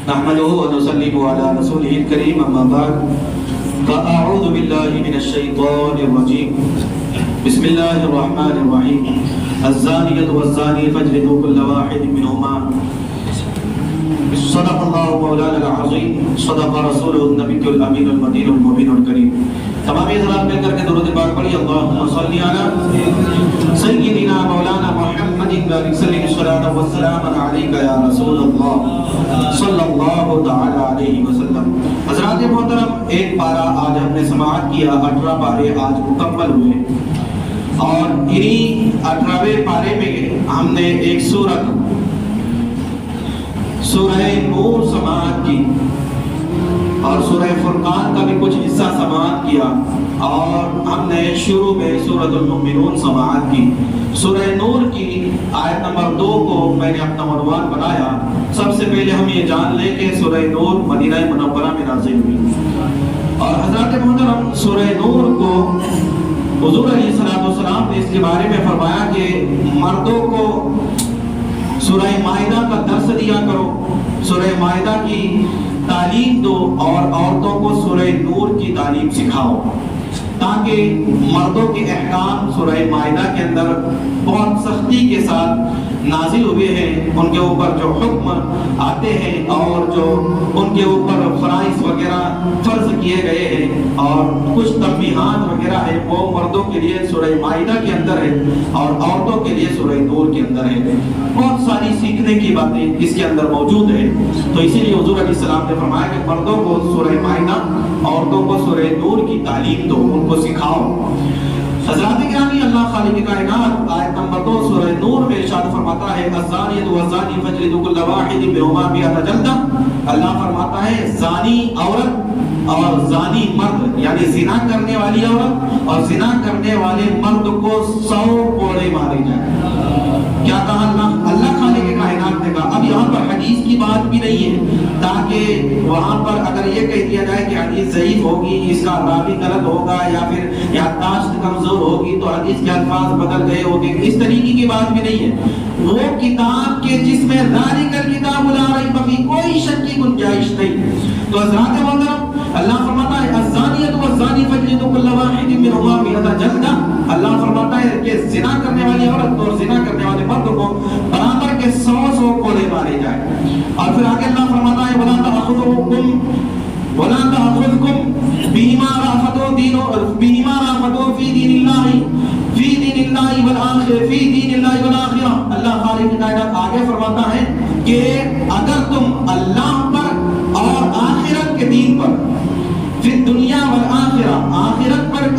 نحمده ونصلي على رسوله الكريم اما بعد فاعوذ بالله من الشيطان الرجيم بسم الله الرحمن الرحيم الزانية والزاني فاجلدوا كل واحد منهما صدق الله مولانا العظيم صدق رسوله النبي الامين المدين المبين الكريم. تمام حضرات مل کر کے درود پاک پڑھی اللهم صل على سيدنا مولانا محمد وسلم الصلاة والسلام عليك يا رسول الله صلی اللہ تعالی علیہ وسلم. حضرات محترم، ایک پارہ آج ہم نے سماعت کیا، 18 پارے آج مکمل ہوئے اور انہی 18ویں پارے میں ہم نے ایک سورہ نور سماعت کی اور سورہ فرقان کا بھی کچھ حصہ سماعت کیا اور ہم نے شروع میں سورۃ المؤمنون سماعت کی. سورہ نور کی آیت نمبر 2 کو میں نے اپنا عنوان بنایا. سب سے پہلے ہم یہ جان لیں کہ سورہ نور مدینہ منورہ میں نازل ہوئی اور حضرات محترم سورہ نور کو حضور علیہ السلام نے اس کے بارے میں فرمایا کہ مردوں کو سورہ مائدہ کا درس دیا کرو، سورہ مائدہ کی تعلیم دو اور عورتوں کو سورہ نور کی تعلیم سکھاؤ، تاکہ مردوں کے احکام سورہ مائدہ کے اندر بہت سختی کے ساتھ نازل ہوئے ہیں، ان کے اوپر جو حکم آتے ہیں اور جو ان کے اوپر فرائض وغیرہ فرض کیے گئے ہیں اور کچھ تنبیہات وغیرہ ہے وہ مردوں کے لیے سورہ مائدہ کے اندر ہے اور عورتوں کے لیے سورہ نور کے اندر ہے. بہت ساری سیکھنے کی باتیں اس کے اندر موجود ہے، تو اسی لیے حضور علیہ السلام نے فرمایا کہ مردوں کو سورہ مائدہ، عورتوں کو سورہ نور کی تعلیم دو، ان کو سکھاؤ. حضرات گرامی، اللہ خالق کائنات آیت نمبر 2 سورہ نور میں ارشاد فرماتا ہے الزانیۃ والزانی فاجلدوا كل واحد منهما 100 جلدہ. اللہ فرماتا ہے زانی عورت اور زانی مرد یعنی زنا کرنے والی عورت اور زنا کرنے والے مرد کو 100 کوڑے مارے جائیں. کیا کہا اللہ خالق کائنات نے کہا. اب یہاں پر حدیث کی بات بھی نہیں ہے تاکہ وہاں پر اگر یہ کہہ دیا جائے کہ حدیث ضعیف ہوگی، اس کا راوی غلط ہوگا یا پھر یادداشت کمزور ہوگی تو حدیث کے الفاظ بدل گئے ہوگے، اس طریقے کی بات بھی نہیں ہے. وہ کتاب کے جس میں ذالک الکتاب لا ریب فیہ کوئی شک کی گنجائش نہیں. تو حضرات محترم اللہ فرماتا ہے الزانیۃ والزانی فاجلدوا كل واحد منهما 100 جلدہ. اللہ فرماتا ہے کہ زنا کرنے والی عورت اور زنا کرنے والے مرد کو برابر کے 100 کوڑے مارے جائیں. اور پھر آگے اللہ فرماتا ہے ولا تأخذکم بہما رأفتوا فی دین اللہ والآخرہ. اللہ خالق کائنات آگے فرماتا ہے کہ اگر تم اللہ پر اور آخرت کے دین پر، فی الدنیا والآخرہ،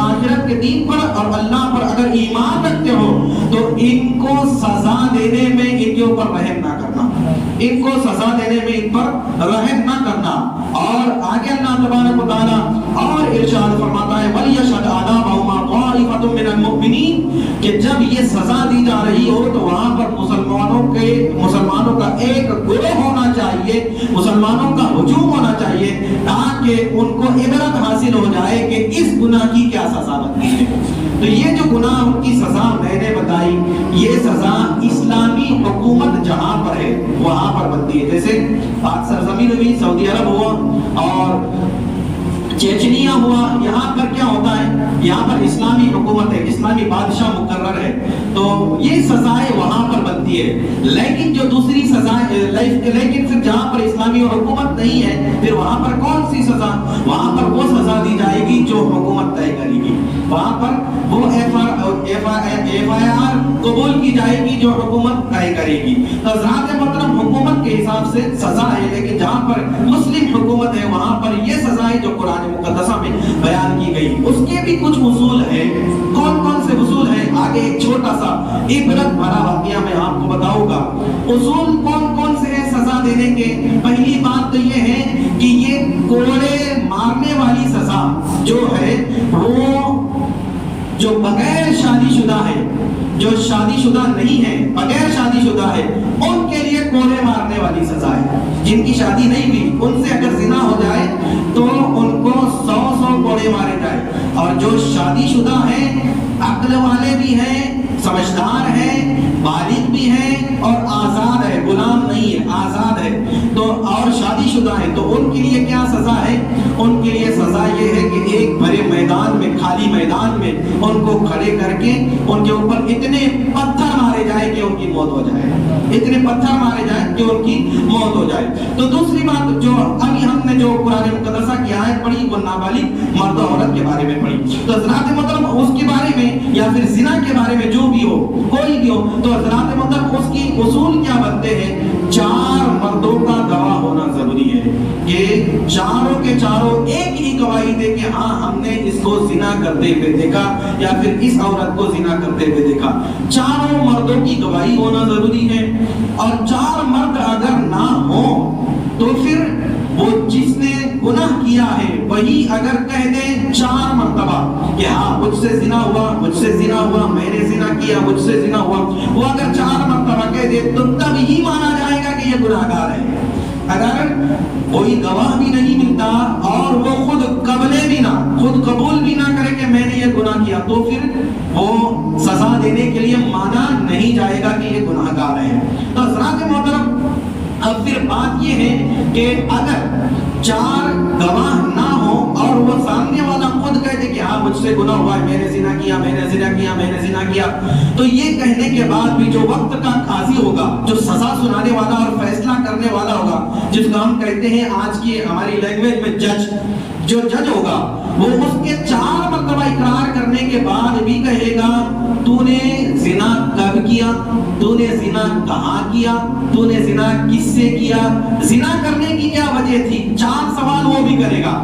آخرت کے دین پر اور اللہ پر اگر ایمان رکھتے ہو تو ان کو سزا دینے میں ان کے اوپر رحم نہ کرنا، ان کو سزا دینے میں ان پر رحم نہ کرنا. اور آگے اللہ تبارک و تعالی اور ارشاد فرماتا ہے وَلْيَشْهَدْ عَذَابَهُمَا طَائِفَةٌ مِّنَ الْمُؤْمِنِينَ کہ جب یہ سزا دی جا رہی ہو تو وہاں پر مسلمانوں کا ایک گروہ ہونا چاہیے، مسلمانوں کا ہجوم ہونا چاہیے تاکہ ان کو عبرت حاصل ہو جائے کہ اس گناہ کی کیا سزا بنتی ہے. تو یہ جو گناہ کی سزا میں نے بتائی، یہ سزا اسلامی حکومت جہاں پر ہے وہاں پر بنتی ہے. جیسے پاک سرزمین ہوئی، سعودی عرب ہوا اور چیچنیا ہوا، یہاں پر کیا ہوتا ہے، یہاں پر اسلامی حکومت ہے، اسلامی بادشاہ مقرر ہے، تو یہ سزائیں وہاں پر بنتی ہے. لیکن جو دوسری سزائیں، لیکن پھر جہاں پر اسلامی حکومت نہیں ہے پھر وہاں پر کون سی سزا؟ وہاں پر وہ سزا دی جائے گی جو حکومت طے کرے گی. وہاں پر وہ ایف آئی آر قبول کی جائے گی جو حکومت طے کرے گی. تو ذات محترم حکومت کے حساب سے سزا ہے، لیکن جہاں پر مسلم حکومت ہے وہاں پر یہ سزائیں جو قرآن مقدسہ میں بیان کی گئی اس کے بھی کچھ اصول ہیں. کون کون سے اصول ہیں؟ آگے ایک چھوٹا سا عبرت بھرا واقعہ میں آپ کو بتاؤں گا. اصول کون کون سے ہیں سزا دینے کے؟ پہلی بات تو یہ ہے کہ یہ کوڑے مارنے والی سزا جو ہے وہ جو بغیر شادی شدہ ہے، جو شادی شدہ نہیں ہے، بغیر شادی شدہ ہے، ان کے لیے کوڑے مارنے والی سزا ہے. جن کی شادی نہیں ہوئی ان سے اگر زنا ہو جائے تو ان کو 100 کوڑے مارے جائے. اور جو شادی شدہ ہیں، عقل والے بھی ہیں، سمجھدار ہیں، بالغ بھی ہے اور آزاد ہے، غلام نہیں ہے، آزاد ہے تو اور شادی شدہ ہے، تو ان کے لیے کیا سزا ہے؟ ان کے لیے سزا یہ ہے کہ ایک بھرے میدان میں، خالی میدان میں ان کو کھڑے کر کے ان کے اوپر اتنے پتھر مارے جائے کہ ان کی موت ہو جائے، اتنے پتھر مارے جائیں کہ ان کی موت ہو جائے۔ تو دوسری بات جو ابھی ہم نے جو قرآن مقدسہ کی آیت پڑھی وہ نابالغ مرد و عورت کے بارے میں پڑھی، تو حضرات محترم اس کے بارے میں یا پھر زنا کے بارے میں جو بھی ہو، کوئی بھی ہو، تو حضرات محترم اس کی اصول کیا بنتے ہیں؟ 4 مردوں کا گواہ ہونا ضروری ہے کہ چاروں کے چاروں ایک ہی گواہی دے کہ ہاں ہم نے اس کو زنا کرتے ہوئے دیکھا یا پھر اس عورت کو زنا کرتے ہوئے دیکھا۔ چاروں مردوں کی گواہی ہونا ضروری ہے، اور 4 مرد اگر نہ ہو تو پھر وہ جس نے گناہ کیا ہے وہی اگر کہہ دے 4 مرتبہ کہ ہاں مجھ سے زنا ہوا، مجھ سے زنا ہوا، میں نے زنا کیا، مجھ سے زنا ہوا، وہ اگر 4 مرتبہ کہہ دے تو تب ہی مانا جائے گا کہ یہ گناہگار ہے۔ اگر کوئی گواہ بھی نہیں ملتا اور وہ خود خود قبول بھی نہ کرے کہ میں نے یہ گناہ کیا، تو پھر وہ سزا دینے کے لیے مانا نہیں جائے گا کہ یہ گناہگار ہے۔ تو حضرات محترم اب پھر بات یہ ہے کہ اگر 4 گواہ نہ ہو اور وہ سامنے والا خود کہتے کہ ہاں مجھ سے گناہ ہوا ہے، میں نے زنا کیا، میں نے زنا کیا، میں نے زنا کیا، تو یہ کہنے کے بعد بھی جو وقت کا قاضی ہوگا، جو سزا سنانے والا اور فیصلہ کرنے والا ہوگا، جس کو ہم کہتے ہیں آج کی ہماری لینگویج میں جج، جو جج ہوگا وہ اس کے 4 مرتبہ اقرار کرنے کے بعد بھی کہے گا تو نے زنا کب کیا، تو نے زنا کہاں کیا، تو نے زنا کس سے کیا، زنا کرنے کی کیا وجہ تھی، 4 سوال وہ بھی کرے گا۔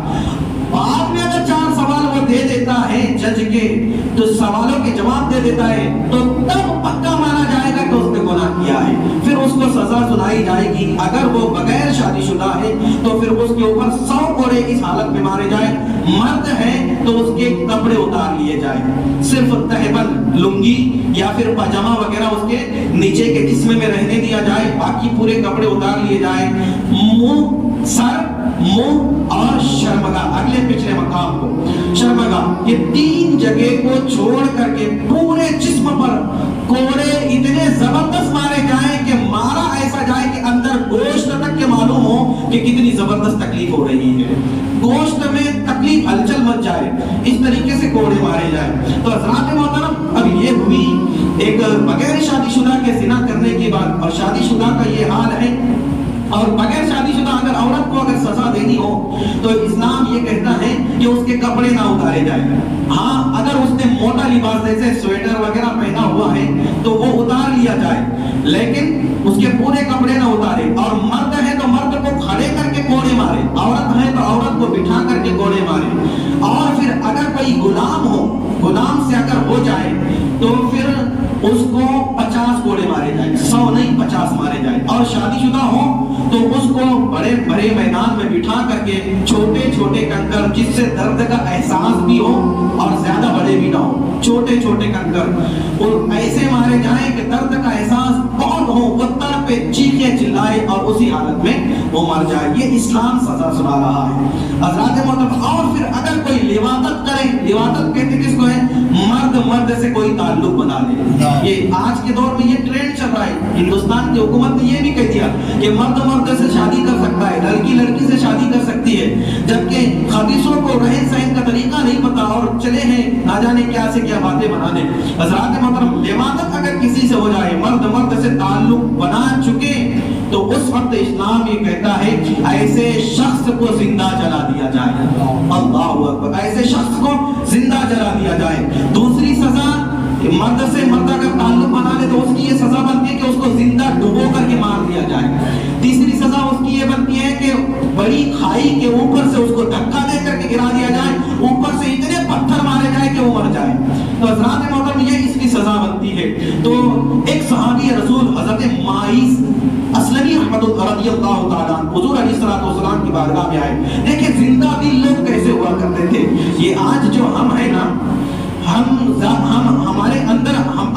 آپ نے اگر 4 سوال وہ دے دیتا ہے جج کے، تو سوالوں کے جواب دے دیتا ہے، تو تب پکا مانا جائے گا کہ اس نے گناہ کیا ہے، پھر اس کو سزا سنائی جائے گی۔ اگر وہ بغیر شادی شدہ ہے تو پھر اس کے اوپر 100 کوڑے اس حالت میں مارے جائے، مرد ہے تو اس کے کپڑے اتار لیے جائے، صرف تہبند لنگی یا پھر پاجامہ وغیرہ اس کے نیچے کے جسم میں رہنے دیا جائے، باقی پورے کپڑے اتار لیے جائے، منہ اور شرمگاہ، اگلے پچھلے مقام کو شرمگاہ، یہ 3 جگہ کو چھوڑ کر کے پورے جسم پر کوڑے اتنے زبردست مارے جائیں کہ مارا ایسا جائے کہ اندر گوشت تک کے معلوم ہو کہ کتنی زبردست تکلیف ہو رہی ہے، گوشت میں تکلیف ہلچل مچ جائے، اس طریقے سے کوڑے مارے جائیں۔ تو حضرات محترم اب یہ ہوئی ایک بغیر شادی شدہ کے زنا کرنے کی بات، اور شادی شدہ کا یہ حال ہے، اور بغیر شادی شدہ اگر عورت کو اگر سزا دینی ہو تو اسلام یہ کہتا ہے کہ اس کے کپڑے نہ اتارے جائیں۔ ہاں اگر اس نے موٹا لباس جیسے سویٹر وغیرہ پہنا ہوا ہے تو وہ اتار لیا جائے، لیکن اس کے پورے کپڑے نہ اتارے، اور مرد ہے تو مرد کو کھڑے کر کے کوڑے مارے، عورت ہے تو عورت کو بٹھا کر کے کوڑے مارے، اور پھر اگر کوئی غلام ہو، غلام سے اگر ہو جائے تو پھر اس کو 50 کوڑے مارے جائیں، 100 نہیں 50 مارے جائیں، اور شادی شدہ ہو تو اس کو بڑے بڑے میدان میں بٹھا کر کے چھوٹے چھوٹے کنکر، جس سے درد کا احساس بھی ہو اور زیادہ بڑے بھی نہ ہو، چھوٹے چھوٹے کنکر اور ایسے مارے جائیں کہ درد کا احساس بہت ہو، وہ تڑپے چیخے چلائے اور اسی حالت میں وہ مر جائے۔ یہ اسلام سزا سنا رہا ہے حضرات محترم۔ اور پھر اگر کوئی لواطت کرے، لواطت کہتے کس کو ہے؟ مرد سے کوئی تعلق بنا لے۔ یہ آج کے دور میں یہ ٹرینڈ چل رہا ہے، ہندوستان کی حکومت نے یہ بھی کہہ دیا کہ مرد سے شادی کر سکتا ہے، لڑکی سے شادی کر سکتی ہے، جبکہ خبیثوں کو رہن سہن کا طریقہ نہیں پتا اور چلے ہیں نہ جانے کیا سے کیا باتیں بنانے۔ حضرات محترم لواطت اگر کسی سے ہو جائے، مرد سے تعلق بنا چکے، تو اس وقت اسلام یہ کہتا ہے ایسے شخص کو زندہ جلا دیا جائے۔ اللہ اکبر، ایسے شخص کو زندہ جلا دیا جائے۔ دوسری سزا، مرد سے مرد اگر تعلق بنا لے تو اس کی یہ سزا بنتی ہے کہ اس کو زندہ ڈبو کر کے مار دیا جائے۔ تیسری سزا اس کی یہ بنتی ہے کہ بڑی کھائی کے اوپر سے اس کو دھکا دے کر کے گرا دیا جائے، اوپر سے اتنے پتھر مارے جائے کہ وہ مر جائے۔ تو حضرات محترم یہ اس کی سزا بنتی ہے۔ تو ایک صحابی رسول حضرت ماعز اسلمی رحمت رضی اللہ تعالیٰ حضور علیہ السلام کی بارگاہ میں آئے، دیکھیں زندہ دل لوگ کیسے ہوا کرتے تھے۔ یہ آج جو ہم ہیں نا، ہم ہمارے اندر ہم